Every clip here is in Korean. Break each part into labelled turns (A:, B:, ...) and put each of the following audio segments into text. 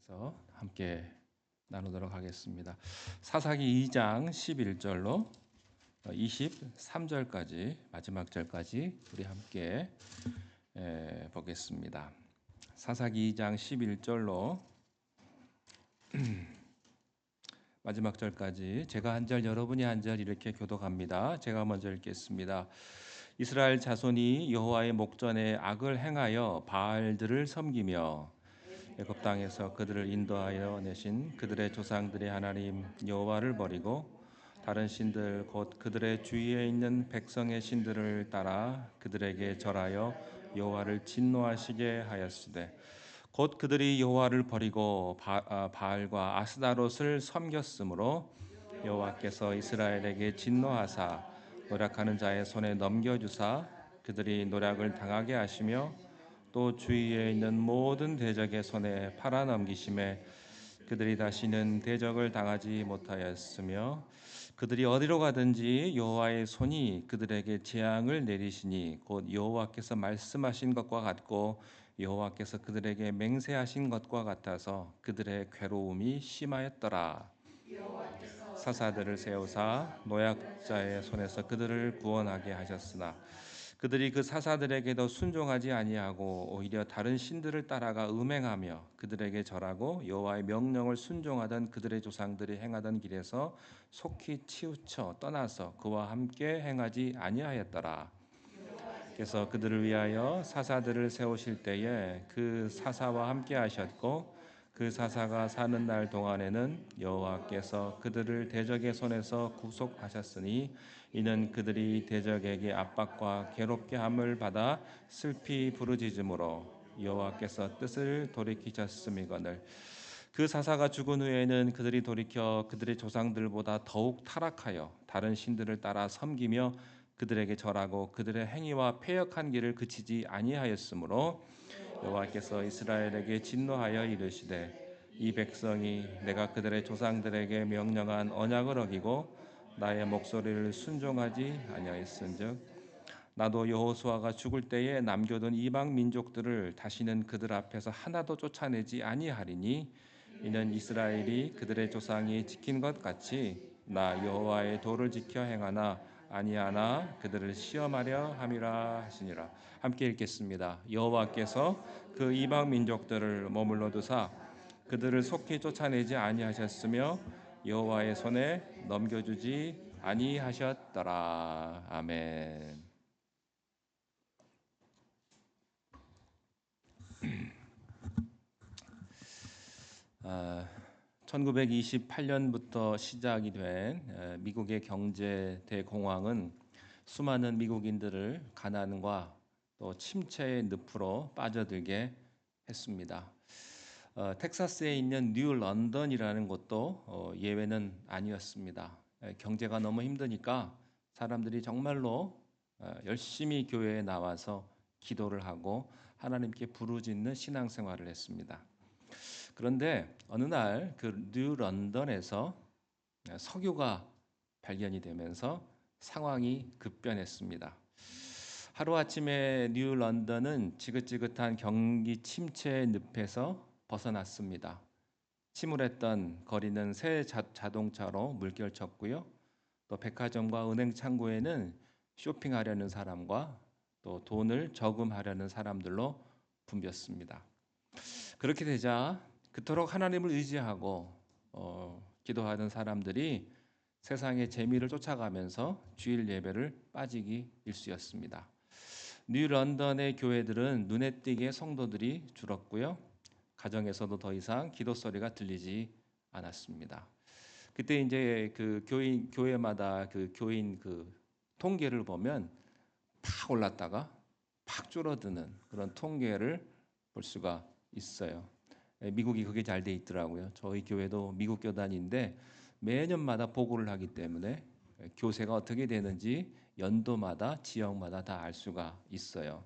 A: 그래서 함께 나누도록 하겠습니다. 사사기 2장 11절로 23절까지 마지막 절까지 우리 함께 보겠습니다. 사사기 2장 11절로 마지막 절까지 제가 한 절 여러분이 한 절 이렇게 교독합니다. 제가 먼저 읽겠습니다. 이스라엘 자손이 여호와의 목전에 악을 행하여 바알들을 섬기며 애굽 땅에서 그들을 인도하여 내신 그들의 조상들의 하나님 여호와를 버리고 다른 신들 곧 그들의 주위에 있는 백성의 신들을 따라 그들에게 절하여 여호와를 진노하시게 하였으되 곧 그들이 여호와를 버리고 바알과 아스다롯을 섬겼으므로 여호와께서 이스라엘에게 진노하사 노략하는 자의 손에 넘겨주사 그들이 노략을 당하게 하시며 또 주위에 있는 모든 대적의 손에 팔아넘기심에 그들이 다시는 대적을 당하지 못하였으며 그들이 어디로 가든지 여호와의 손이 그들에게 재앙을 내리시니 곧 여호와께서 말씀하신 것과 같고 여호와께서 그들에게 맹세하신 것과 같아서 그들의 괴로움이 심하였더라. 사사들을 세우사 노약자의 손에서 그들을 구원하게 하셨으나 그들이 그 사사들에게도 순종하지 아니하고 오히려 다른 신들을 따라가 음행하며 그들에게 절하고 여호와의 명령을 순종하던 그들의 조상들이 행하던 길에서 속히 치우쳐 떠나서 그와 함께 행하지 아니하였더라. 그래서 그들을 위하여 사사들을 세우실 때에 그 사사와 함께 하셨고 그 사사가 사는 날 동안에는 여호와께서 그들을 대적의 손에서 구속하셨으니 이는 그들이 대적에게 압박과 괴롭게 함을 받아 슬피 부르짖음으로 여호와께서 뜻을 돌이키셨음이거늘 그 사사가 죽은 후에는 그들이 돌이켜 그들의 조상들보다 더욱 타락하여 다른 신들을 따라 섬기며 그들에게 절하고 그들의 행위와 패역한 길을 그치지 아니하였으므로 여호와께서 이스라엘에게 진노하여 이르시되 이 백성이 내가 그들의 조상들에게 명령한 언약을 어기고 나의 목소리를 순종하지 아니하였은즉 나도 여호수아가 죽을 때에 남겨둔 이방 민족들을 다시는 그들 앞에서 하나도 쫓아내지 아니하리니 이는 이스라엘이 그들의 조상이 지킨 것 같이 나 여호와의 도를 지켜 행하나 아니하나 그들을 시험하려 함이라 하시니라. 함께 읽겠습니다. 여호와께서 그 이방 민족들을 머물러 두사 그들을 속히 쫓아내지 아니하셨으며 여호와의 손에 넘겨주지 아니하셨더라. 아멘. 1928년부터 시작이 된 미국의 경제 대공황은 수많은 미국인들을 가난과 또 침체의 늪으로 빠져들게 했습니다. 텍사스에 있는 뉴 런던이라는 곳도 예외는 아니었습니다. 경제가 너무 힘드니까 사람들이 정말로 열심히 교회에 나와서 기도를 하고 하나님께 부르짖는 신앙생활을 했습니다. 그런데 어느 날 그 뉴 런던에서 석유가 발견이 되면서 상황이 급변했습니다. 하루아침에 뉴 런던은 지긋지긋한 경기 침체의 늪에서 벗어났습니다. 침울했던 거리는 새 자동차로 물결쳤고요. 또 백화점과 은행 창구에는 쇼핑하려는 사람과 또 돈을 저금하려는 사람들로 붐볐습니다. 그렇게 되자 그토록 하나님을 의지하고 기도하던 사람들이 세상의 재미를 쫓아가면서 주일 예배를 빠지기 일쑤였습니다. 뉴 런던의 교회들은 눈에 띄게 성도들이 줄었고요. 가정에서도 더 이상 기도 소리가 들리지 않았습니다. 그때 이제 그 교회마다 그 교인 그 통계를 보면 팍 올랐다가 팍 줄어드는 그런 통계를 볼 수가 있어요. 미국이 그게 잘 돼 있더라고요. 저희 교회도 미국 교단인데 매년마다 보고를 하기 때문에 교세가 어떻게 되는지 연도마다 지역마다 다 알 수가 있어요.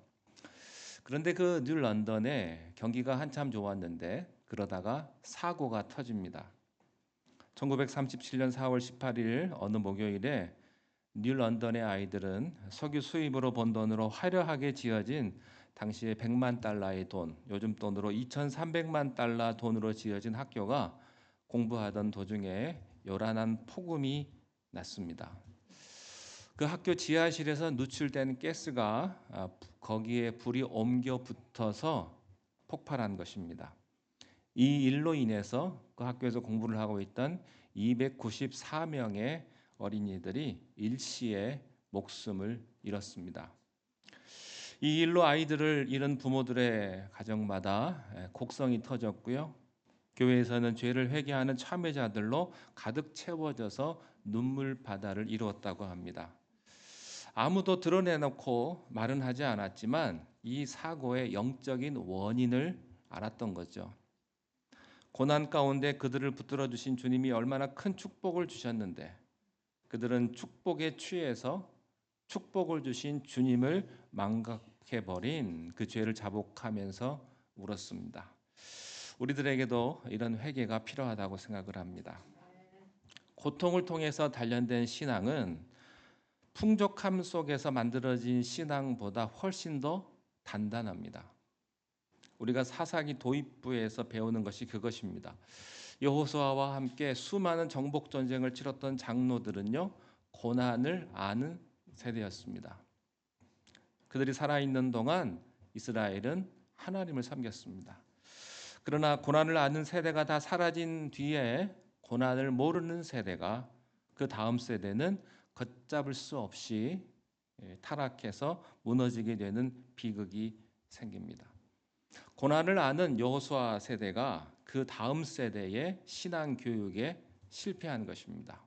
A: 그런데 그 뉴 런던에 경기가 한참 좋았는데 그러다가 사고가 터집니다. 1937년 4월 18일 어느 목요일에 뉴 런던의 아이들은 석유 수입으로 번 돈으로 화려하게 지어진 당시에 100만 달러의 돈, 요즘 돈으로 2,300만 달러 돈으로 지어진 학교가 공부하던 도중에 요란한 폭음이 났습니다. 그 학교 지하실에서 누출된 가스가 거기에 불이 옮겨 붙어서 폭발한 것입니다. 이 일로 인해서 그 학교에서 공부를 하고 있던 294명의 어린이들이 일시에 목숨을 잃었습니다. 이 일로 아이들을 잃은 부모들의 가정마다 곡성이 터졌고요. 교회에서는 죄를 회개하는 참회자들로 가득 채워져서 눈물 바다를 이루었다고 합니다. 아무도 드러내놓고 말은 하지 않았지만 이 사고의 영적인 원인을 알았던 거죠. 고난 가운데 그들을 붙들어 주신 주님이 얼마나 큰 축복을 주셨는데 그들은 축복에 취해서 축복을 주신 주님을 망각해버린 그 죄를 자복하면서 울었습니다. 우리들에게도 이런 회개가 필요하다고 생각을 합니다. 고통을 통해서 단련된 신앙은 풍족함 속에서 만들어진 신앙보다 훨씬 더 단단합니다. 우리가 사사기 도입부에서 배우는 것이 그것입니다. 여호수아와 함께 수많은 정복 전쟁을 치렀던 장로들은요, 고난을 아는 세대였습니다. 그들이 살아있는 동안 이스라엘은 하나님을 섬겼습니다. 그러나 고난을 아는 세대가 다 사라진 뒤에 고난을 모르는 세대가, 그 다음 세대는 걷잡을 수 없이 타락해서 무너지게 되는 비극이 생깁니다. 고난을 아는 여호수아 세대가 그 다음 세대의 신앙 교육에 실패한 것입니다.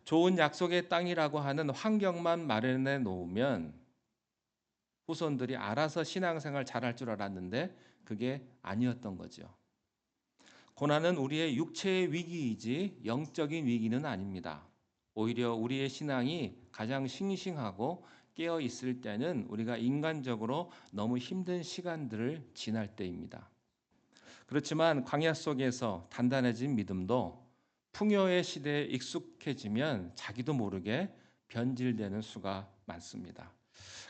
A: 좋은 약속의 땅이라고 하는 환경만 마련해 놓으면 후손들이 알아서 신앙생활 잘할 줄 알았는데 그게 아니었던 거죠. 고난은 우리의 육체의 위기이지 영적인 위기는 아닙니다. 오히려 우리의 신앙이 가장 싱싱하고 깨어 있을 때는 우리가 인간적으로 너무 힘든 시간들을 지날 때입니다. 그렇지만 광야 속에서 단단해진 믿음도 풍요의 시대에 익숙해지면 자기도 모르게 변질되는 수가 많습니다.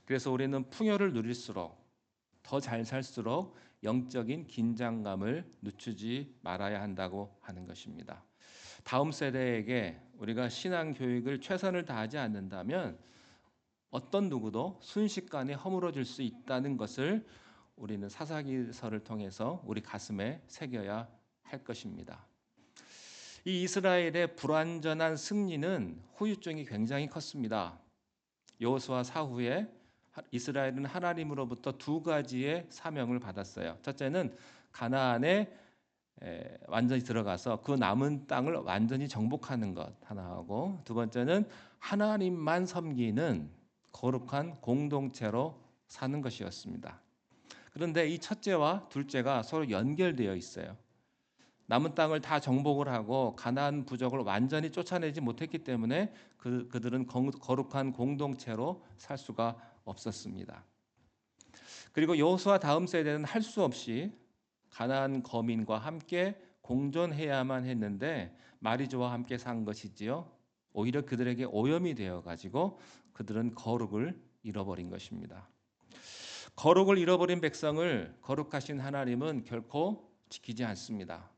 A: 그래서 우리는 풍요를 누릴수록 더 잘 살수록 영적인 긴장감을 늦추지 말아야 한다고 하는 것입니다. 다음 세대에게 우리가 신앙 교육을 최선을 다하지 않는다면 어떤 누구도 순식간에 허물어질 수 있다는 것을 우리는 사사기서를 통해서 우리 가슴에 새겨야 할 것입니다. 이 이스라엘의 불완전한 승리는 후유증이 굉장히 컸습니다. 여호수아 사후에 이스라엘은 하나님으로부터 두 가지의 사명을 받았어요. 첫째는 가나안에 완전히 들어가서 그 남은 땅을 완전히 정복하는 것 하나하고, 두 번째는 하나님만 섬기는 거룩한 공동체로 사는 것이었습니다. 그런데 이 첫째와 둘째가 서로 연결되어 있어요. 남은 땅을 다 정복을 하고 가나안 부족을 완전히 쫓아내지 못했기 때문에 그들은 거룩한 공동체로 살 수가 없었습니다. 그리고 여호수아 다음 세대는 할 수 없이 가나안 거민과 함께 공존해야만 했는데 마리조와 함께 산 것이지요. 오히려 그들에게 오염이 되어 가지고 그들은 거룩을 잃어버린 것입니다. 거룩을 잃어버린 백성을 거룩하신 하나님은 결코 지키지 않습니다.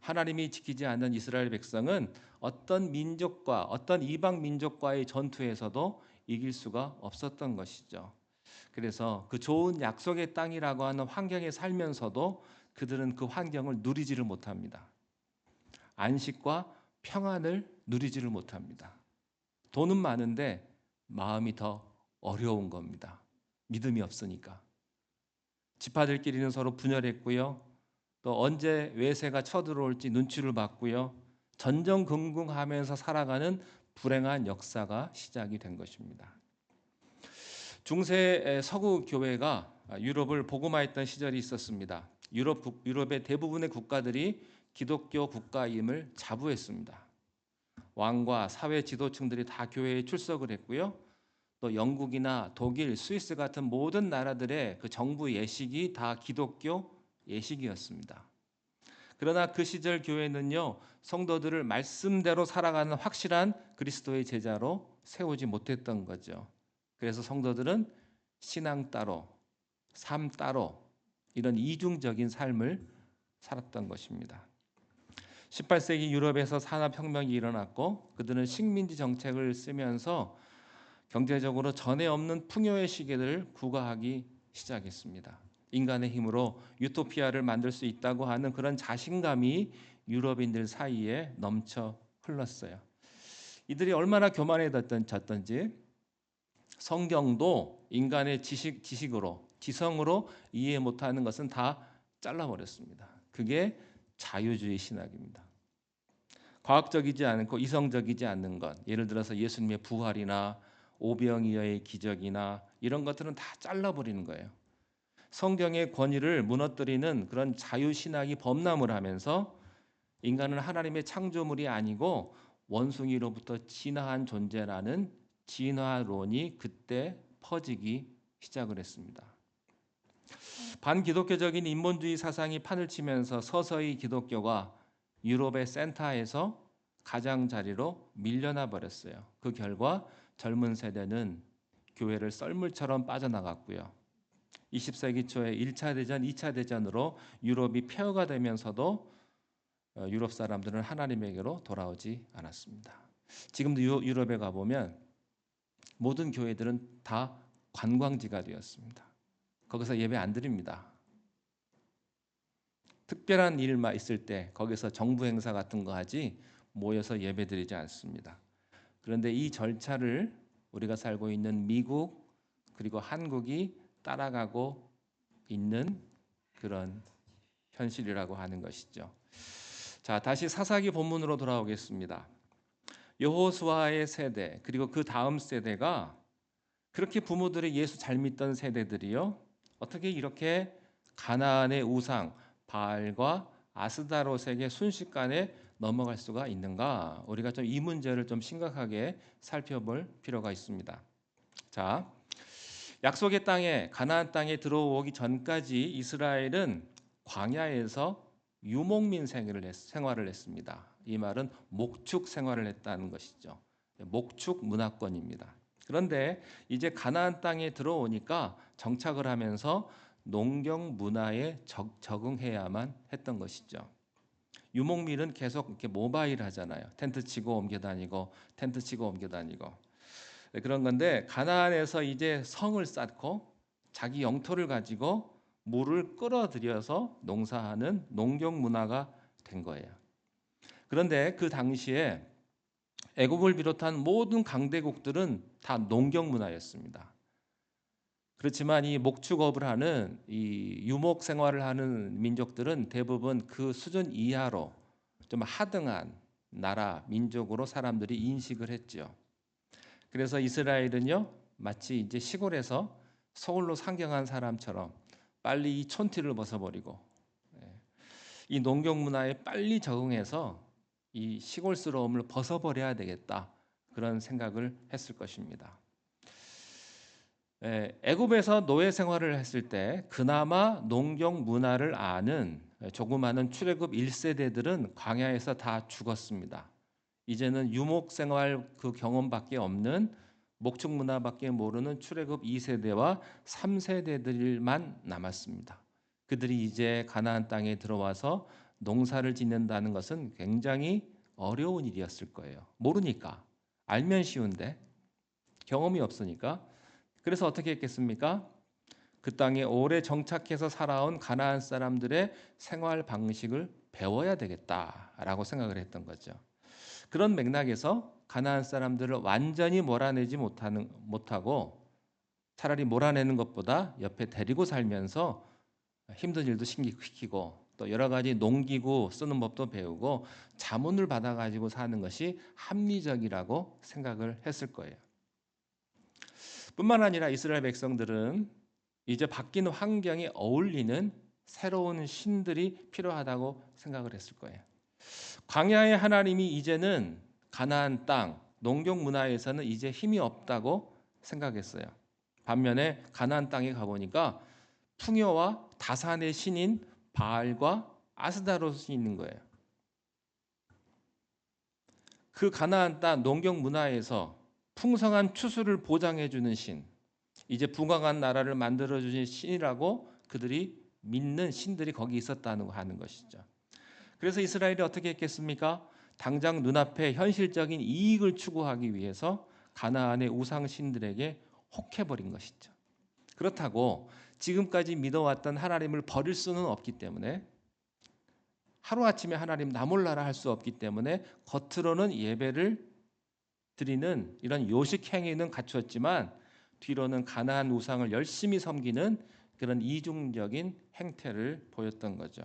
A: 하나님이 지키지 않는 이스라엘 백성은 어떤 민족과 어떤 이방 민족과의 전투에서도 이길 수가 없었던 것이죠. 그래서 그 좋은 약속의 땅이라고 하는 환경에 살면서도 그들은 그 환경을 누리지를 못합니다. 안식과 평안을 누리지를 못합니다. 돈은 많은데 마음이 더 어려운 겁니다. 믿음이 없으니까. 지파들끼리는 서로 분열했고요. 또 언제 외세가 쳐들어올지 눈치를 봤고요. 전전긍긍하면서 살아가는 불행한 역사가 시작이 된 것입니다. 중세 서구 교회가 유럽을 복음화했던 시절이 있었습니다. 유럽의 대부분의 국가들이 기독교 국가임을 자부했습니다. 왕과 사회 지도층들이 다 교회에 출석을 했고요. 또 영국이나 독일, 스위스 같은 모든 나라들의 그 정부 예식이 다 기독교 예식이었습니다. 그러나 그 시절 교회는요, 성도들을 말씀대로 살아가는 확실한 그리스도의 제자로 세우지 못했던 거죠. 그래서 성도들은 신앙 따로, 삶 따로 이런 이중적인 삶을 살았던 것입니다. 18세기 유럽에서 산업혁명이 일어났고 그들은 식민지 정책을 쓰면서 경제적으로 전에 없는 풍요의 시기를 구가하기 시작했습니다. 인간의 힘으로 유토피아를 만들 수 있다고 하는 그런 자신감이 유럽인들 사이에 넘쳐 흘렀어요. 이들이 얼마나 교만해졌던지 성경도 인간의 지식으로 지성으로 이해 못하는 것은 다 잘라버렸습니다. 그게 자유주의 신학입니다. 과학적이지 않고 이성적이지 않는 것, 예를 들어서 예수님의 부활이나 오병이어의 기적이나 이런 것들은 다 잘라버리는 거예요. 성경의 권위를 무너뜨리는 그런 자유신학이 범람을 하면서 인간은 하나님의 창조물이 아니고 원숭이로부터 진화한 존재라는 진화론이 그때 퍼지기 시작을 했습니다. 반기독교적인 인본주의 사상이 판을 치면서 서서히 기독교가 유럽의 센터에서 가장자리로 밀려나 버렸어요. 그 결과 젊은 세대는 교회를 썰물처럼 빠져나갔고요. 20세기 초에 1차 대전, 2차 대전으로 유럽이 폐허가 되면서도 유럽 사람들은 하나님에게로 돌아오지 않았습니다. 지금도 유럽에 가보면 모든 교회들은 다 관광지가 되었습니다. 거기서 예배 안 드립니다. 특별한 일만 있을 때 거기서 정부 행사 같은 거 하지 모여서 예배 드리지 않습니다. 그런데 이 절차를 우리가 살고 있는 미국 그리고 한국이 따라가고 있는 그런 현실이라고 하는 것이죠. 자, 다시 사사기 본문으로 돌아오겠습니다. 여호수아의 세대 그리고 그 다음 세대가 그렇게 부모들이 예수 잘 믿던 세대들이요. 어떻게 이렇게 가나안의 우상 바알과 아스다롯에게 순식간에 넘어갈 수가 있는가? 우리가 좀 이 문제를 좀 심각하게 살펴볼 필요가 있습니다. 자, 약속의 땅에 가나안 땅에 들어오기 전까지 이스라엘은 광야에서 유목민 생활을 했습니다. 이 말은 목축 생활을 했다는 것이죠. 목축 문화권입니다. 그런데 이제 가나안 땅에 들어오니까 정착을 하면서 농경 문화에 적응해야만 했던 것이죠. 유목민은 계속 이렇게 모바일 하잖아요. 텐트 치고 옮겨 다니고 텐트 치고 옮겨 다니고. 그런 건데 가나안에서 이제 성을 쌓고 자기 영토를 가지고 물을 끌어들여서 농사하는 농경 문화가 된 거예요. 그런데 그 당시에 애굽을 비롯한 모든 강대국들은 다 농경 문화였습니다. 그렇지만 이 목축업을 하는 이 유목 생활을 하는 민족들은 대부분 그 수준 이하로 좀 하등한 나라 민족으로 사람들이 인식을 했죠. 그래서 이스라엘은요 마치 이제 시골에서 서울로 상경한 사람처럼 빨리 이 촌티를 벗어버리고 이 농경 문화에 빨리 적응해서 이 시골스러움을 벗어버려야 되겠다 그런 생각을 했을 것입니다. 애굽에서 노예 생활을 했을 때 그나마 농경 문화를 아는 조그마한 출애굽 1세대들은 광야에서 다 죽었습니다. 이제는 유목 생활 그 경험밖에 없는 목축 문화밖에 모르는 출애굽 2세대와 3세대들만 남았습니다. 그들이 이제 가나안 땅에 들어와서 농사를 짓는다는 것은 굉장히 어려운 일이었을 거예요. 모르니까. 알면 쉬운데 경험이 없으니까. 그래서 어떻게 했겠습니까? 그 땅에 오래 정착해서 살아온 가나안 사람들의 생활 방식을 배워야 되겠다라고 생각을 했던 거죠. 그런 맥락에서 가나안 사람들을 완전히 몰아내지 못하고 차라리 몰아내는 것보다 옆에 데리고 살면서 힘든 일도 시키고 또 여러 가지 농기구 쓰는 법도 배우고 자문을 받아가지고 사는 것이 합리적이라고 생각을 했을 거예요. 뿐만 아니라 이스라엘 백성들은 이제 바뀐 환경에 어울리는 새로운 신들이 필요하다고 생각을 했을 거예요. 광야의 하나님이 이제는 가나안 땅 농경 문화에서는 이제 힘이 없다고 생각했어요. 반면에 가나안 땅에 가보니까 풍요와 다산의 신인 바알과 아스다롯이 있는 거예요. 그 가나안 땅 농경 문화에서 풍성한 추수를 보장해 주는 신, 이제 부강한 나라를 만들어 주신 신이라고 그들이 믿는 신들이 거기 있었다는 거 하는 것이죠. 그래서 이스라엘이 어떻게 했겠습니까? 당장 눈앞에 현실적인 이익을 추구하기 위해서 가나안의 우상 신들에게 혹해버린 것이죠. 그렇다고 지금까지 믿어왔던 하나님을 버릴 수는 없기 때문에, 하루아침에 하나님 나 몰라라 할 수 없기 때문에 겉으로는 예배를 드리는 이런 요식 행위는 갖추었지만 뒤로는 가나안 우상을 열심히 섬기는 그런 이중적인 행태를 보였던 거죠.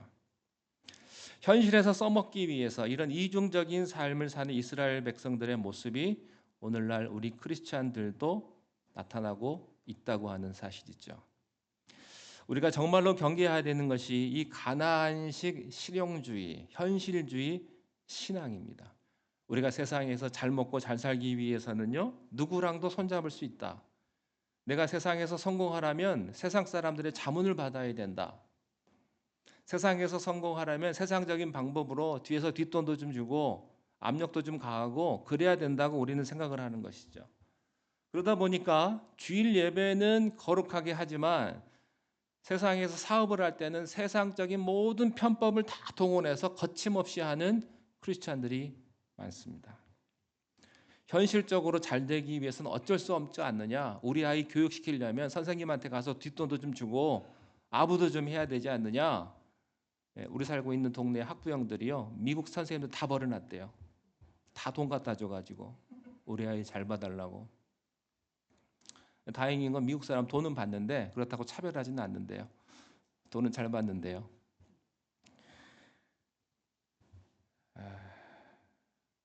A: 현실에서 써먹기 위해서 이런 이중적인 삶을 사는 이스라엘 백성들의 모습이 오늘날 우리 크리스찬들도 나타나고 있다고 하는 사실이죠. 우리가 정말로 경계해야 되는 것이 이 가나안식 실용주의, 현실주의 신앙입니다. 우리가 세상에서 잘 먹고 잘 살기 위해서는요, 누구랑도 손잡을 수 있다. 내가 세상에서 성공하려면 세상 사람들의 자문을 받아야 된다. 세상에서 성공하려면 세상적인 방법으로 뒤에서 뒷돈도 좀 주고 압력도 좀 가하고 그래야 된다고 우리는 생각을 하는 것이죠. 그러다 보니까 주일 예배는 거룩하게 하지만 세상에서 사업을 할 때는 세상적인 모든 편법을 다 동원해서 거침없이 하는 크리스찬들이 많습니다. 현실적으로 잘 되기 위해서는 어쩔 수 없지 않느냐. 우리 아이 교육시키려면 선생님한테 가서 뒷돈도 좀 주고 아부도 좀 해야 되지 않느냐. 우리 살고 있는 동네 학부형들이요, 미국 선생님들 다 버려놨대요. 다 돈 갖다 줘가지고 우리 아이 잘 봐달라고. 다행인 건 미국 사람 돈은 받는데 그렇다고 차별하지는 않는데요. 돈은 잘 받는데요.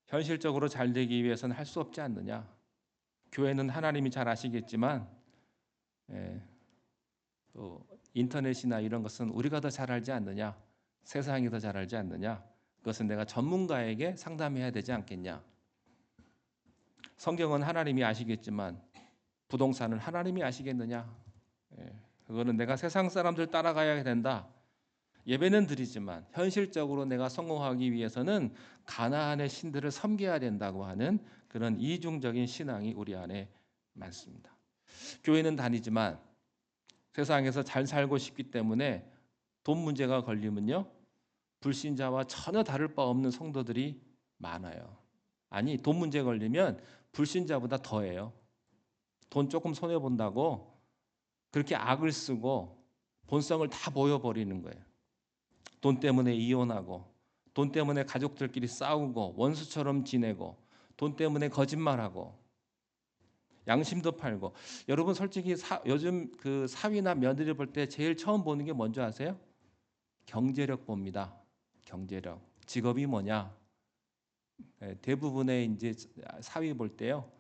A: 현실적으로 잘 되기 위해서는 할 수 없지 않느냐. 교회는 하나님이 잘 아시겠지만 또 인터넷이나 이런 것은 우리가 더 잘 알지 않느냐. 세상이 더 잘 알지 않느냐. 그것은 내가 전문가에게 상담해야 되지 않겠냐. 성경은 하나님이 아시겠지만 부동산은 하나님이 아시겠느냐. 그거는 내가 세상 사람들 따라가야 된다. 예배는 드리지만 현실적으로 내가 성공하기 위해서는 가나안의 신들을 섬겨야 된다고 하는 그런 이중적인 신앙이 우리 안에 많습니다. 교회는 다니지만 세상에서 잘 살고 싶기 때문에 돈 문제가 걸리면요, 불신자와 전혀 다를 바 없는 성도들이 많아요. 아니, 돈 문제 걸리면 불신자보다 더해요. 돈 조금 손해 본다고 그렇게 악을 쓰고 본성을 다 보여버리는 거예요. 돈 때문에 이혼하고, 돈 때문에 가족들끼리 싸우고, 원수처럼 지내고, 돈 때문에 거짓말하고, 양심도 팔고. 여러분 솔직히 요즘 그 사위나 며느리 볼 때 제일 처음 보는 게 뭔지 아세요? 경제력 봅니다. 경제력. 직업이 뭐냐? 대부분의 이제 사위 볼 때요,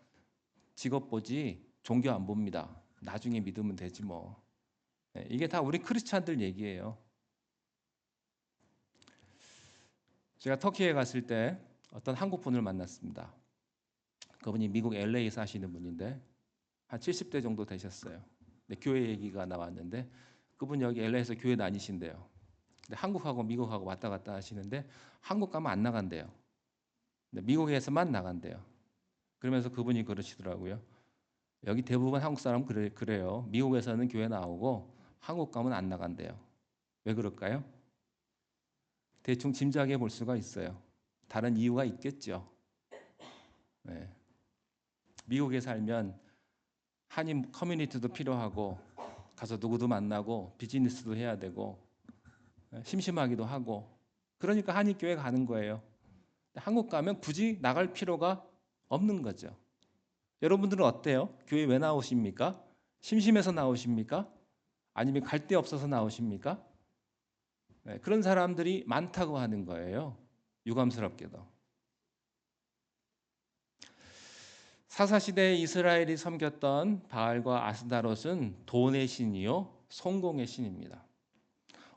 A: 직업 보지 종교 안 봅니다. 나중에 믿으면 되지 뭐. 이게 다 우리 크리스찬들 얘기예요. 제가 터키에 갔을 때 어떤 한국 분을 만났습니다. 그분이 미국 LA 사시는 분인데 한 70대 정도 되셨어요. 근데 교회 얘기가 나왔는데 그분 여기 LA에서 교회 다니신대요. 근데 한국하고 미국하고 왔다 갔다 하시는데 한국 가면 안 나간대요. 근데 미국에서만 나간대요. 그러면서 그분이 그러시더라고요. 여기 대부분 한국 사람은 그래요. 미국에서는 교회 나오고 한국 가면 안 나간대요. 왜 그럴까요? 대충 짐작해 볼 수가 있어요. 다른 이유가 있겠죠. 네. 미국에 살면 한인 커뮤니티도 필요하고 가서 누구도 만나고 비즈니스도 해야 되고 심심하기도 하고, 그러니까 한인 교회 가는 거예요. 한국 가면 굳이 나갈 필요가 없는 거죠. 여러분들은 어때요? 교회 왜 나오십니까? 심심해서 나오십니까? 아니면 갈 데 없어서 나오십니까? 네, 그런 사람들이 많다고 하는 거예요. 유감스럽게도. 사사시대에 이스라엘이 섬겼던 바알과 아스다롯은 돈의 신이요 성공의 신입니다.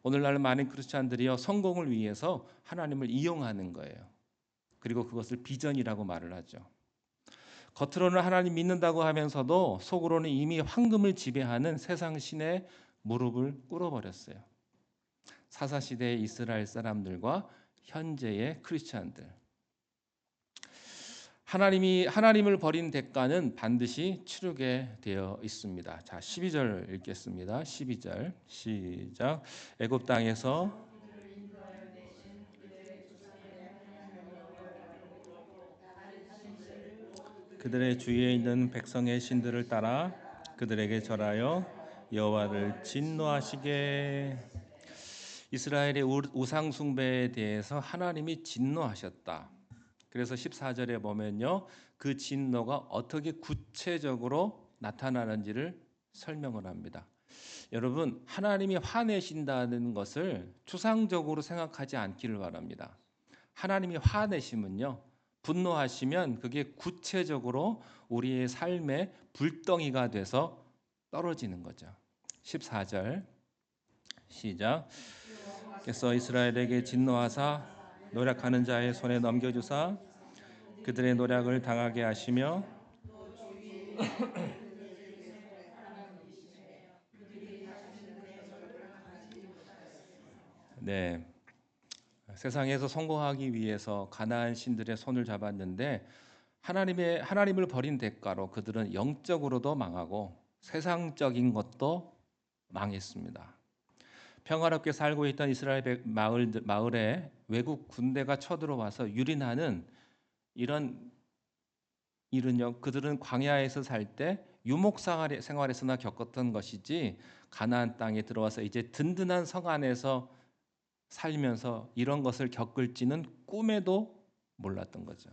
A: 오늘날 많은 크리스찬들이요 성공을 위해서 하나님을 이용하는 거예요. 그리고 그것을 비전이라고 말을 하죠. 겉으로는 하나님 믿는다고 하면서도 속으로는 이미 황금을 지배하는 세상 신에 무릎을 꿇어버렸어요. 사사시대의 이스라엘 사람들과 현재의 크리스찬들. 하나님을 버린 대가는 반드시 치르게 되어 있습니다. 자, 12절 읽겠습니다. 12절 시작. 애굽 땅에서 그들의 주위에 있는 백성의 신들을 따라 그들에게 절하여 여호와를 진노하시게. 이스라엘의 우상 숭배에 대해서 하나님이 진노하셨다. 그래서 14절에 보면요, 그 진노가 어떻게 구체적으로 나타나는지를 설명을 합니다. 여러분, 하나님이 화내신다는 것을 추상적으로 생각하지 않기를 바랍니다. 하나님이 화내시면요, 분노하시면 그게 구체적으로 우리의 삶의 불덩이가 돼서 떨어지는 거죠. 14절 시작. 께서 이스라엘에게 진노하사 노력하는 자의 손에 넘겨주사 그들의 노력을 당하게 하시며. 네, 세상에서 성공하기 위해서 가나안 신들의 손을 잡았는데 하나님을 버린 대가로 그들은 영적으로도 망하고 세상적인 것도 망했습니다. 평화롭게 살고 있던 이스라엘 마을에 외국 군대가 쳐들어와서 유린하는 이런 일은요, 그들은 광야에서 살 때 유목 생활에서나 겪었던 것이지 가나안 땅에 들어와서 이제 든든한 성 안에서 살면서 이런 것을 겪을지는 꿈에도 몰랐던 거죠.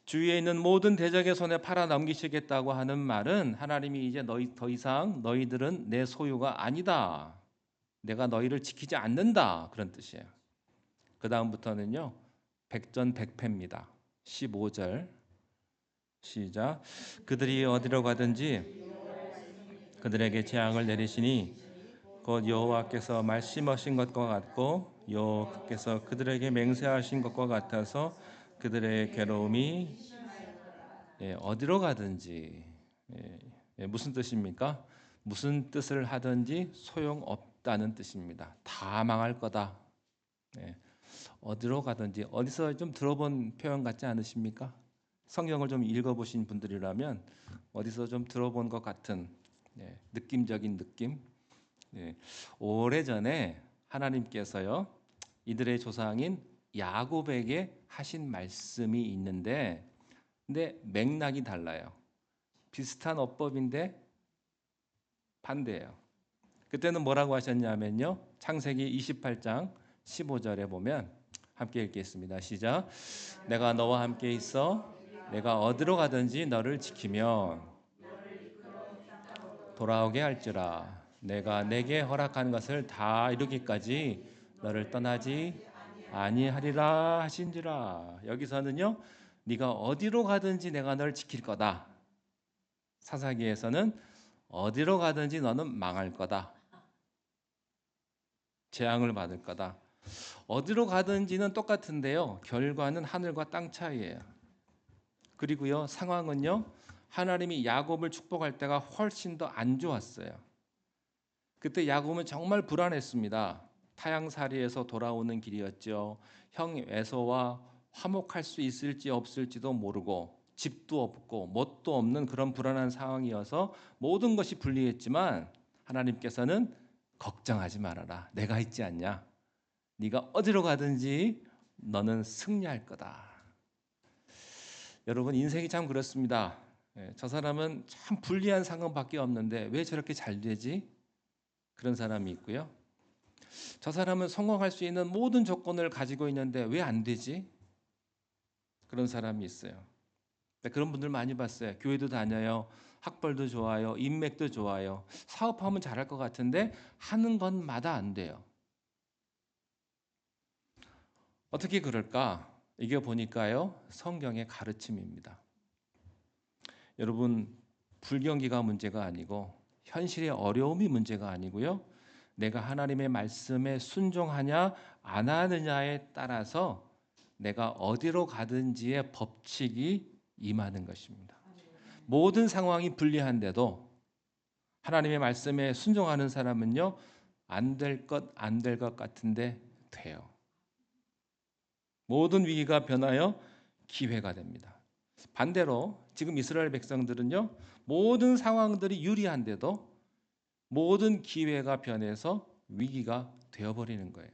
A: 주위에 있는 모든 대적의 손에 팔아 넘기시겠다고 하는 말은 하나님이 이제 더 이상 너희들은 내 소유가 아니다. 내가 너희를 지키지 않는다. 그런 뜻이에요. 그 다음부터는요, 백전백패입니다. 15절 시작. 그들이 어디로 가든지 그들에게 재앙을 내리시니 곧 여호와께서 말씀하신 것과 같고 여호와께서 그들에게 맹세하신 것과 같아서 그들의 괴로움이 어디로 가든지. 무슨 뜻입니까? 무슨 뜻을 하든지 소용없다는 뜻입니다. 다 망할 거다. 어디로 가든지. 어디서 좀 들어본 표현 같지 않으십니까? 성경을 좀 읽어보신 분들이라면 어디서 좀 들어본 것 같은 느낌적인 느낌. 오래전에 하나님께서요, 이들의 조상인 야곱에게 하신 말씀이 있는데, 근데 맥락이 달라요. 비슷한 어법인데 반대예요. 그때는 뭐라고 하셨냐면요, 창세기 28장 15절에 보면 함께 읽겠습니다. 시작. 내가 너와 함께 있어 내가 어디로 가든지 너를 지키며 돌아오게 할지라. 내가 내게 허락한 것을 다 이루기까지 너를 떠나지 아니하리라 하신지라. 여기서는요, 네가 어디로 가든지 내가 널 지킬 거다. 사사기에서는 어디로 가든지 너는 망할 거다. 재앙을 받을 거다. 어디로 가든지는 똑같은데요, 결과는 하늘과 땅 차이예요. 그리고요, 상황은요, 하나님이 야곱을 축복할 때가 훨씬 더 안 좋았어요. 그때 야곱은 정말 불안했습니다. 타향살이에서 돌아오는 길이었죠. 형 에서와 화목할 수 있을지 없을지도 모르고 집도 없고 뭣도 없는 그런 불안한 상황이어서 모든 것이 불리했지만 하나님께서는 걱정하지 말아라. 내가 있지 않냐. 네가 어디로 가든지 너는 승리할 거다. 여러분, 인생이 참 그렇습니다. 저 사람은 참 불리한 상황밖에 없는데 왜 저렇게 잘 되지? 그런 사람이 있고요. 저 사람은 성공할 수 있는 모든 조건을 가지고 있는데 왜 안 되지? 그런 사람이 있어요. 그런 분들 많이 봤어요. 교회도 다녀요. 학벌도 좋아요. 인맥도 좋아요. 사업하면 잘할 것 같은데 하는 것마다 안 돼요. 어떻게 그럴까? 이게 보니까요, 성경의 가르침입니다. 여러분, 불경기가 문제가 아니고 현실의 어려움이 문제가 아니고요, 내가 하나님의 말씀에 순종하냐 안 하느냐에 따라서 내가 어디로 가든지의 법칙이 임하는 것입니다. 모든 상황이 불리한데도 하나님의 말씀에 순종하는 사람은요, 안 될 것 같은데 돼요. 모든 위기가 변하여 기회가 됩니다. 반대로 지금 이스라엘 백성들은요, 모든 상황들이 유리한데도 모든 기회가 변해서 위기가 되어버리는 거예요.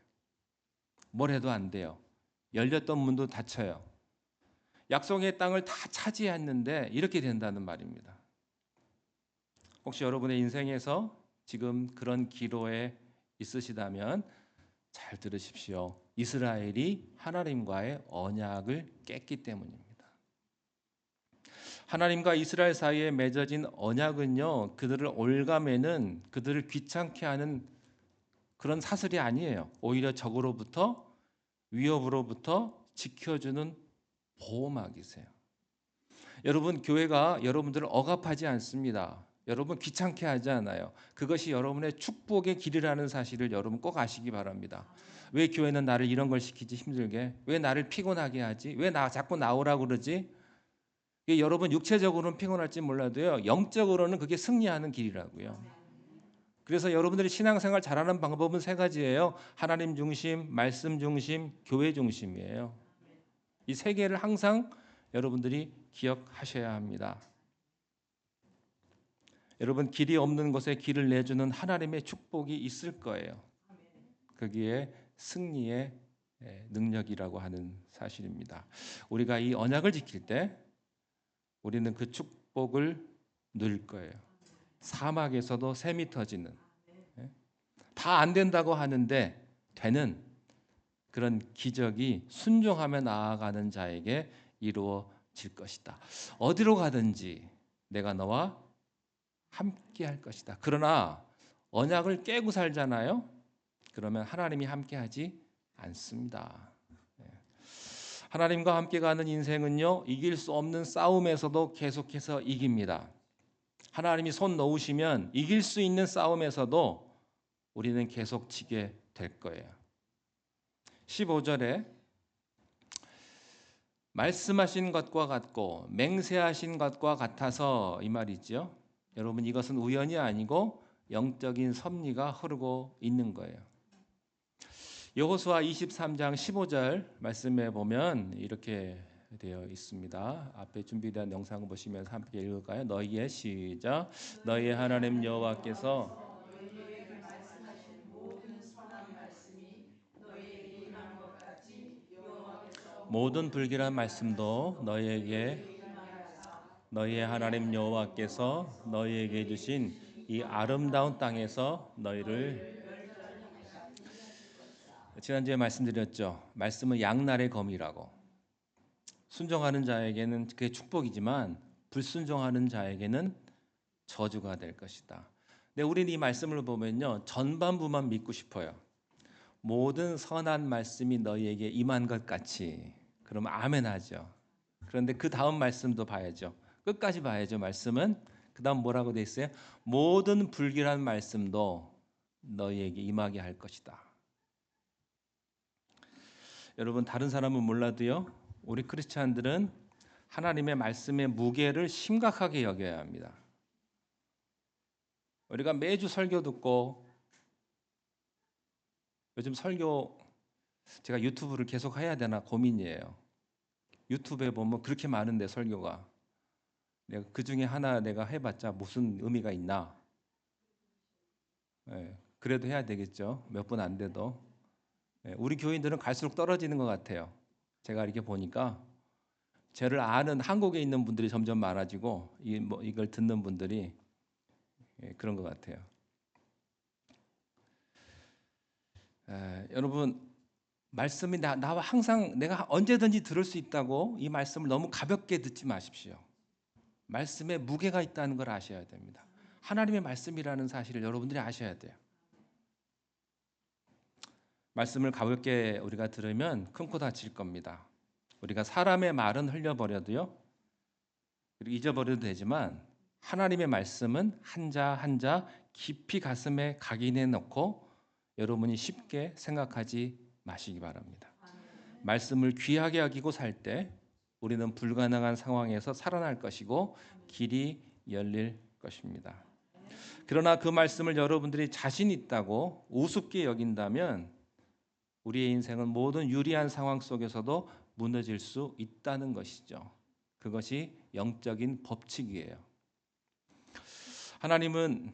A: 뭘 해도 안 돼요. 열렸던 문도 닫혀요. 약속의 땅을 다 차지했는데 이렇게 된다는 말입니다. 혹시 여러분의 인생에서 지금 그런 기로에 있으시다면 잘 들으십시오. 이스라엘이 하나님과의 언약을 깼기 때문입니다. 하나님과 이스라엘 사이에 맺어진 언약은요, 그들을 올가매는, 그들을 귀찮게 하는 그런 사슬이 아니에요. 오히려 적으로부터, 위협으로부터 지켜주는 보호막이세요. 여러분, 교회가 여러분들을 억압하지 않습니다. 여러분 귀찮게 하지 않아요. 그것이 여러분의 축복의 길이라는 사실을 여러분 꼭 아시기 바랍니다. 왜 교회는 나를 이런 걸 시키지 힘들게? 왜 나를 피곤하게 하지? 왜 나 자꾸 나오라고 그러지? 여러분 육체적으로는 피곤할지 몰라도요, 영적으로는 그게 승리하는 길이라고요. 그래서 여러분들이 신앙생활 잘하는 방법은 세 가지예요. 하나님 중심, 말씀 중심, 교회 중심이에요. 이 세 개를 항상 여러분들이 기억하셔야 합니다. 여러분, 길이 없는 곳에 길을 내주는 하나님의 축복이 있을 거예요. 거기에 승리의 능력이라고 하는 사실입니다. 우리가 이 언약을 지킬 때 우리는 그 축복을 누릴 거예요. 사막에서도 샘이 터지는, 다 안 된다고 하는데 되는 그런 기적이 순종하며 나아가는 자에게 이루어질 것이다. 어디로 가든지 내가 너와 함께 할 것이다. 그러나 언약을 깨고 살잖아요. 그러면 하나님이 함께 하지 않습니다. 하나님과 함께 가는 인생은요, 이길 수 없는 싸움에서도 계속해서 이깁니다. 하나님이 손 놓으시면 이길 수 있는 싸움에서도 우리는 계속 지게 될 거예요. 15절에 말씀하신 것과 같고 맹세하신 것과 같아서 이 말이죠. 여러분, 이것은 우연이 아니고 영적인 섭리가 흐르고 있는 거예요. 여호수아 23장 15절 말씀에 보면 이렇게 되어 있습니다. 앞에 준비된 영상 보시면서 함께 읽을까요? 너희의 시작. 너희의 하나님 여호와께서 모든 불길한 말씀도 너희의 하나님 여호와께서 너희에게 주신 이 아름다운 땅에서 너희를, 지난주에 말씀드렸죠. 말씀은 양날의 검이라고. 순종하는 자에게는 그게 축복이지만 불순종하는 자에게는 저주가 될 것이다. 근데 우리는 이 말씀을 보면요, 전반부만 믿고 싶어요. 모든 선한 말씀이 너희에게 임한 것 같이. 그러면 아멘 하죠. 그런데 그 다음 말씀도 봐야죠. 끝까지 봐야죠. 말씀은 그 다음 뭐라고 돼 있어요? 모든 불길한 말씀도 너희에게 임하게 할 것이다. 여러분, 다른 사람은 몰라도요, 우리 크리스찬들은 하나님의 말씀의 무게를 심각하게 여겨야 합니다. 우리가 매주 설교 듣고, 요즘 설교 제가 유튜브를 계속 해야 되나 고민이에요. 유튜브에 보면 그렇게 많은데 설교가, 내가 그 중에 하나 내가 해봤자 무슨 의미가 있나? 그래도 해야 되겠죠. 몇 분 안 돼도. 우리 교인들은 갈수록 떨어지는 것 같아요. 제가 이렇게 보니까 저를 아는 한국에 있는 분들이 점점 많아지고 이걸 듣는 분들이 그런 것 같아요. 여러분, 말씀이 나와 항상 내가 언제든지 들을 수 있다고 이 말씀을 너무 가볍게 듣지 마십시오. 말씀에 무게가 있다는 걸 아셔야 됩니다. 하나님의 말씀이라는 사실을 여러분들이 아셔야 돼요. 말씀을 가볍게 우리가 들으면 큰 코 다칠 겁니다. 우리가 사람의 말은 흘려버려도요, 그리고 잊어버려도 되지만 하나님의 말씀은 한자 한자 깊이 가슴에 각인해 놓고 여러분이 쉽게 생각하지 마시기 바랍니다. 말씀을 귀하게 여기고 살 때 우리는 불가능한 상황에서 살아날 것이고 길이 열릴 것입니다. 그러나 그 말씀을 여러분들이 자신 있다고 우습게 여긴다면 우리의 인생은 모든 유리한 상황 속에서도 무너질 수 있다는 것이죠. 그것이 영적인 법칙이에요. 하나님은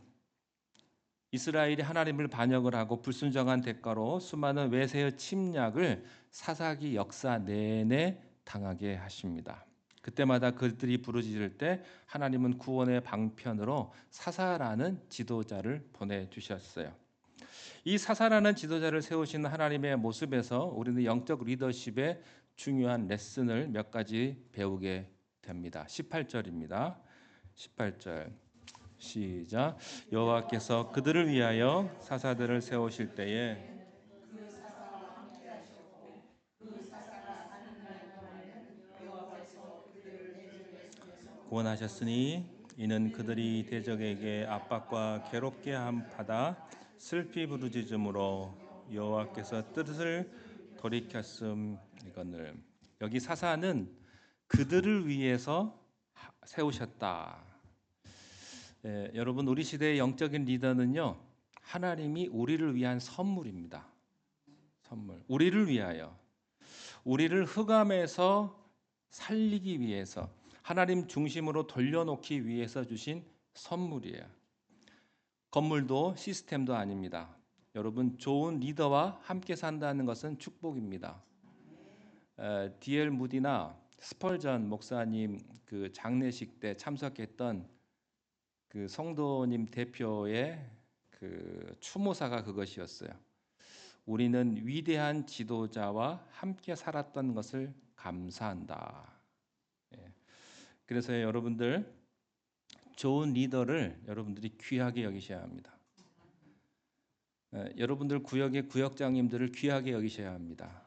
A: 이스라엘이 하나님을 반역을 하고 불순종한 대가로 수많은 외세의 침략을 사사기 역사 내내 당하게 하십니다. 그때마다 그들이 부르짖을 때 하나님은 구원의 방편으로 사사라는 지도자를 보내주셨어요. 이 사사라는 지도자를 세우신 하나님의 모습에서 우리는 영적 리더십의 중요한 레슨을 몇 가지 배우게 됩니다. 18절입니다. 18절 시작. 여호와께서 그들을 위하여 사사들을 세우실 때에 구원하셨으니 이는 그들이 대적에게 압박과 괴롭게 함 받아 슬피 부르짖음으로 여호와께서 뜻을 돌이켰음이거늘. 여기 사사는 그들을 위해서 세우셨다. 여러분, 우리 시대의 영적인 리더는요, 하나님이 우리를 위한 선물입니다. 선물. 우리를 위하여, 우리를 흑암에서 살리기 위해서, 하나님 중심으로 돌려놓기 위해서 주신 선물이에요. 건물도 시스템도 아닙니다. 여러분, 좋은 리더와 함께 산다는 것은 축복입니다. D.L. 무디나 스펄전 목사님 그 장례식 때 참석했던 그 성도님 대표의 그 추모사가 그것이었어요. 우리는 위대한 지도자와 함께 살았던 것을 감사한다. 그래서 여러분들 좋은 리더를 여러분들이 귀하게 여기셔야 합니다. 여러분들 구역의 구역장님들을 귀하게 여기셔야 합니다.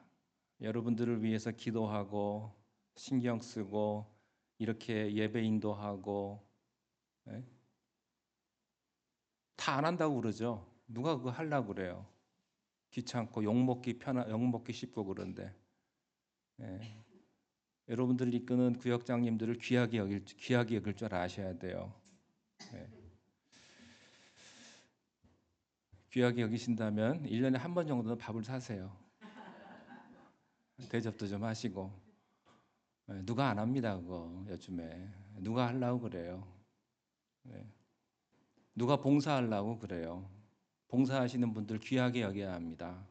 A: 여러분들을 위해서 기도하고 신경 쓰고 이렇게 예배 인도하고 다 안 한다고 그러죠. 누가 그거 하려고 그래요. 귀찮고 욕먹기 쉽고 그런데 여러분들을 이끄는 구역장님들을 귀하게 여길 줄 아셔야 돼요. 귀하게 여기신다면 1년에 한 번 정도는 밥을 사세요. 대접도 좀 하시고. 누가 안 합니다. 그거 요즘에. 누가 하려고 그래요. 누가 봉사하려고 그래요. 봉사하시는 분들 귀하게 여겨야 합니다.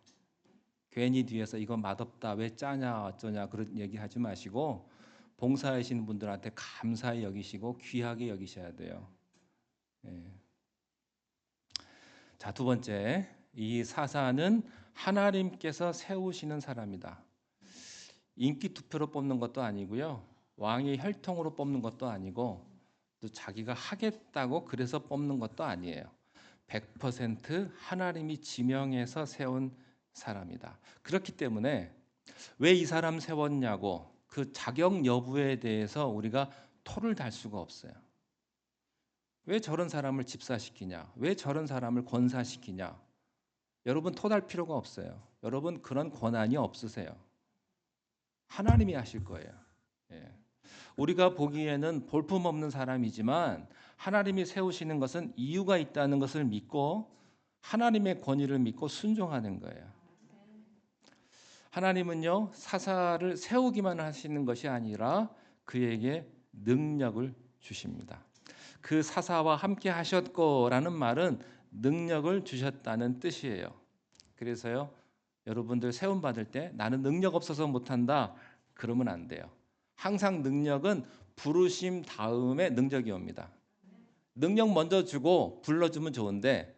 A: 괜히 뒤에서 이거 맛없다, 왜 짜냐, 어쩌냐 그런 얘기 하지 마시고 봉사하시는 분들한테 감사히 여기시고 귀하게 여기셔야 돼요. 자, 두 번째, 이 사사는 하나님께서 세우시는 사람이다. 인기 투표로 뽑는 것도 아니고요, 왕의 혈통으로 뽑는 것도 아니고, 또 자기가 하겠다고 그래서 뽑는 것도 아니에요. 100% 하나님이 지명해서 세운 사람이다. 그렇기 때문에 왜 이 사람 세웠냐고 그 자격 여부에 대해서 우리가 토를 달 수가 없어요. 왜 저런 사람을 집사시키냐? 왜 저런 사람을 권사시키냐? 여러분 토달 필요가 없어요. 여러분 그런 권한이 없으세요. 하나님이 하실 거예요. 우리가 보기에는 볼품없는 사람이지만 하나님이 세우시는 것은 이유가 있다는 것을 믿고 하나님의 권위를 믿고 순종하는 거예요. 하나님은요, 사사를 세우기만 하시는 것이 아니라 그에게 능력을 주십니다. 그 사사와 함께 하셨고라는 말은 능력을 주셨다는 뜻이에요. 그래서요, 여러분들 세움 받을 때 나는 능력 없어서 못한다 그러면 안 돼요. 항상 능력은 부르심 다음에 능력이 옵니다. 능력 먼저 주고 불러주면 좋은데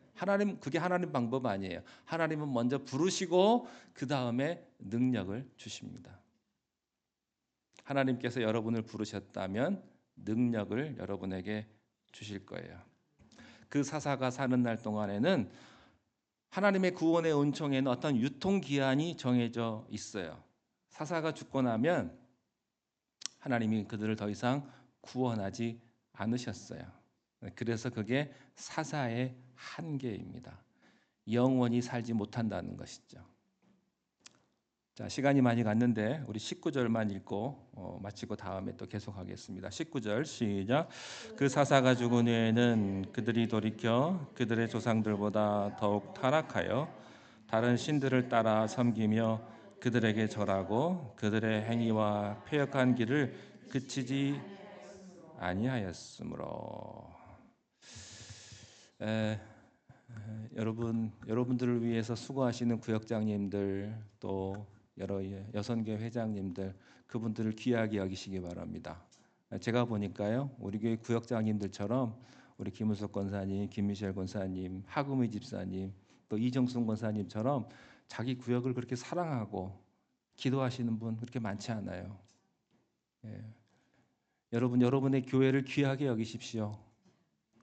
A: 그게 하나님 방법 아니에요. 하나님은 먼저 부르시고 그 다음에 능력을 주십니다. 하나님께서 여러분을 부르셨다면 능력을 여러분에게 주실 거예요. 그 사사가 사는 날 동안에는 하나님의 구원의 은총에는 어떤 유통기한이 정해져 있어요. 사사가 죽고 나면 하나님이 그들을 더 이상 구원하지 않으셨어요. 그래서 그게 사사의 한계입니다. 영원히 살지 못한다는 것이죠. 자, 시간이 많이 갔는데 우리 19절만 읽고 마치고 다음에 또 계속하겠습니다. 19절 시작. 그 사사가 죽은 후에는 그들이 돌이켜 그들의 조상들보다 더욱 타락하여 다른 신들을 따라 섬기며 그들에게 절하고 그들의 행위와 패역한 길을 그치지 아니하였으므로. 에, 여러분들을 위해서 수고하시는 구역장님들, 또 여러 여선교 회장님들, 그분들을 귀하게 여기시기 바랍니다. 제가 보니까요, 우리 교회 구역장님들처럼 우리 김우석 권사님, 김미셸 권사님, 하금의 집사님, 또 이정순 권사님처럼 자기 구역을 그렇게 사랑하고 기도하시는 분 그렇게 많지 않아요. 예. 여러분의 교회를 귀하게 여기십시오.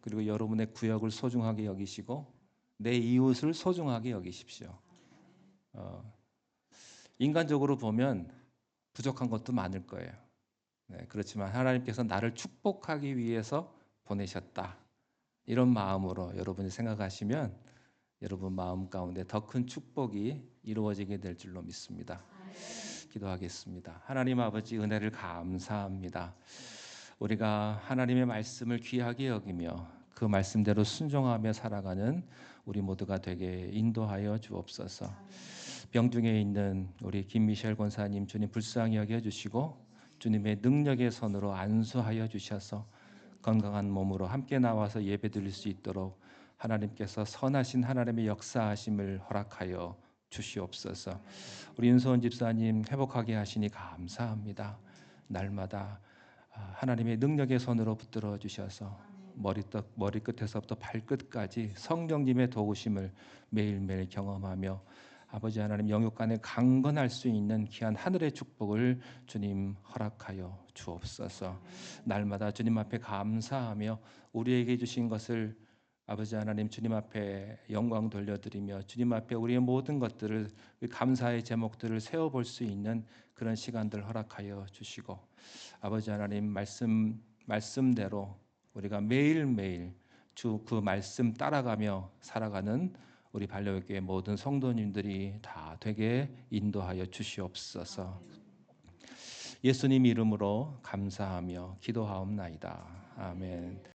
A: 그리고 여러분의 구역을 소중하게 여기시고 내 이웃을 소중하게 여기십시오. 어, 인간적으로 보면 부족한 것도 많을 거예요. 네, 그렇지만 하나님께서 나를 축복하기 위해서 보내셨다. 이런 마음으로 여러분이 생각하시면 여러분 마음 가운데 더 큰 축복이 이루어지게 될 줄로 믿습니다. 기도하겠습니다. 하나님 아버지, 은혜를 감사합니다. 우리가 하나님의 말씀을 귀하게 여기며 그 말씀대로 순종하며 살아가는 우리 모두가 되게 인도하여 주옵소서. 병중에 있는 우리 김미셸 권사님, 주님 불쌍히 여겨주시고 주님의 능력의 손으로 안수하여 주셔서 건강한 몸으로 함께 나와서 예배드릴 수 있도록 하나님께서 선하신 하나님의 역사하심을 허락하여 주시옵소서. 우리 윤소원 집사님 회복하게 하시니 감사합니다. 날마다 하나님의 능력의 손으로 붙들어 주셔서 머리끝에서부터 발끝까지 성령님의 도우심을 매일매일 경험하며 아버지 하나님 영육간에 강건할 수 있는 귀한 하늘의 축복을 주님 허락하여 주옵소서. 날마다 주님 앞에 감사하며 우리에게 주신 것을 아버지 하나님 주님 앞에 영광 돌려드리며 주님 앞에 우리의 모든 것들을 감사의 제목들을 세워볼 수 있는 그런 시간들 허락하여 주시고 아버지 하나님 말씀대로 우리가 매일매일 주 그 말씀 따라가며 살아가는 우리 발려교회 모든 성도님들이 다 되게 인도하여 주시옵소서. 예수님 이름으로 감사하며 기도하옵나이다. 아멘.